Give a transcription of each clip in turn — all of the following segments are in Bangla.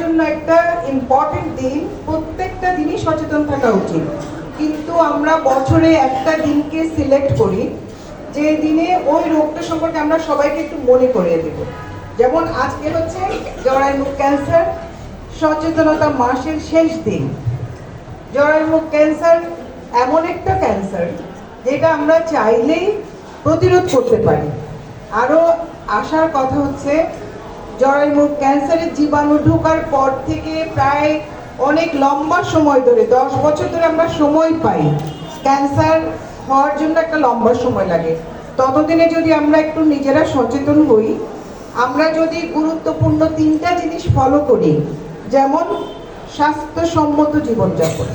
জন্য একটা ইম্পর্টেন্ট দিন, প্রত্যেকটা দিনই সচেতন থাকা উচিত, কিন্তু আমরা বছরে একটা দিনকে সিলেক্ট করি যে দিনে ওই রোগটা সম্পর্কে আমরা সবাইকে একটু মনে করিয়ে দেব। যেমন আজকে হচ্ছে জরায়ু মুখ ক্যান্সার সচেতনতা মাসের শেষ দিন। জরায়ু মুখ ক্যান্সার এমন একটা ক্যান্সার যেটা আমরা চাইলেই প্রতিরোধ করতে পারি। আরও আসার কথা হচ্ছে, জরায়ু মুখ ক্যান্সারের জীবাণু ঢোকার পর থেকে প্রায় অনেক লম্বা সময় ধরে 10 বছর ধরে আমরা সময় পাই। ক্যান্সার হওয়ার জন্য একটা লম্বা সময় লাগে। ততদিনে যদি আমরা একটু নিজেরা সচেতন হই, আমরা যদি গুরুত্বপূর্ণ 3টা জিনিস ফলো করি, যেমন স্বাস্থ্যসম্মত জীবনযাপন,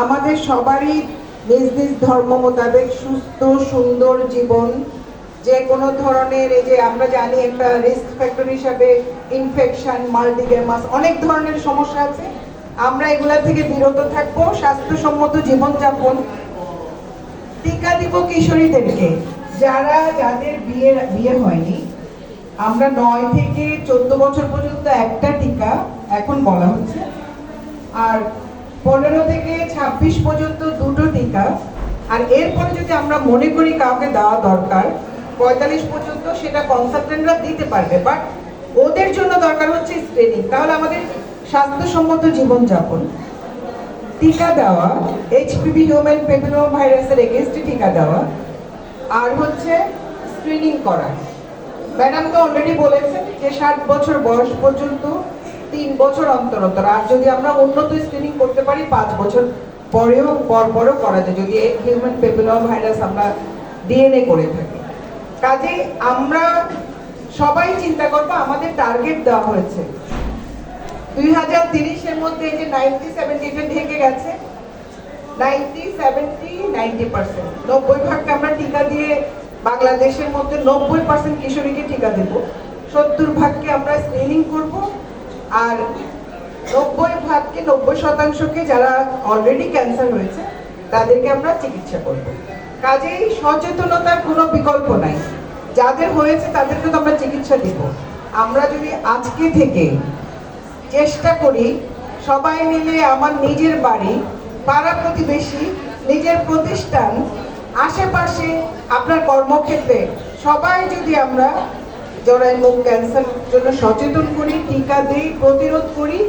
আমাদের সবারই নিজ নিজ ধর্ম মোতাবেক সুস্থ সুন্দর জীবন, যে কোনো ধরনের এই যে আমরা জানি একটা রিস্ক ফ্যাক্টর হিসাবে ইনফেকশন, মাল্টিগ্যামাস, অনেক ধরনের সমস্যা আছে, আমরা এগুলা থেকে বিরত থাকবো। স্বাস্থ্যসম্মত জীবনযাপন, টিকা দিব কিশোরীদেরকে, যাদের বিয়ে হয়নি, আমরা 9 থেকে 14 বছর পর্যন্ত একটা টিকা এখন বলা হচ্ছে, আর 15 থেকে 26 পর্যন্ত 2টো টিকা, আর এরপরে যদি আমরা মনে করি কাউকে দেওয়া দরকার 45 পর্যন্ত, সেটা কনসালটেন্টরা দিতে পারবে, বাট ওদের জন্য দরকার হচ্ছে স্ক্রিনিং। তাহলে আমাদের স্বাস্থ্যসম্মত জীবনযাপন, টিকা দেওয়া, এইচপিভি হিউম্যান প্যাপিলোমা ভাইরাসের এগেইনস্টে টিকা দেওয়া, আর হচ্ছে স্ক্রিনিং করা। ম্যাডাম তো অলরেডি বলেছেন যে 60 বছর বয়স পর্যন্ত 3 বছর অন্তর অন্তর, আর যদি আমরা উন্নত স্ক্রিনিং করতে পারি 5 বছর পরও করা যায়, যদি হিউম্যান প্যাপিলোমা ভাইরাস আমরা ডিএনএ করে থাকি। কাজেই আমরা সবাই চিন্তা করবো, আমাদের টার্গেট দেওয়া হয়েছে 2030-এর মধ্যে যে 90-70 ঢেকে গেছে, 90-70-90%, 90% আমরা টিকা দিয়ে বাংলাদেশের মধ্যে 90% কিশোরীকে টিকা দেব, 70% আমরা স্ক্রিনিং করব, আর 90%কে যারা অলরেডি ক্যান্সার হয়েছে তাদেরকে আমরা চিকিৎসা করব। কাজেই সচেতনতার কোনো বিকল্প নাই। যাদের হয়েছে তাদেরকে তো আমরা চিকিৎসা দিব। আমরা যদি আজকে থেকে চেষ্টা করি সবাই মিলে, আমার নিজের বাড়ি, পাড়া প্রতিবেশী, নিজের প্রতিষ্ঠান, আশেপাশে, আপনার কর্মক্ষেত্রে সবাই যদি আমরা জরায়ু মুখ ক্যান্সার জন্য সচেতন করি, টিকা দিই, প্রতিরোধ করি,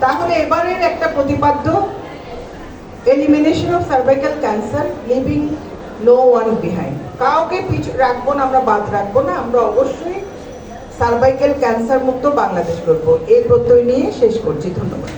তাহলে এবারের একটা প্রতিপাদ্য elimination of cervical cancer, living no one behind. কাউকে পিছু রাখবো না, আমরা বাদ রাখবো না, আমরা অবশ্যই সার্ভাইকাল ক্যান্সার মুক্ত বাংলাদেশ করবো। এই প্রত্যয় নিয়ে শেষ করছি। ধন্যবাদ।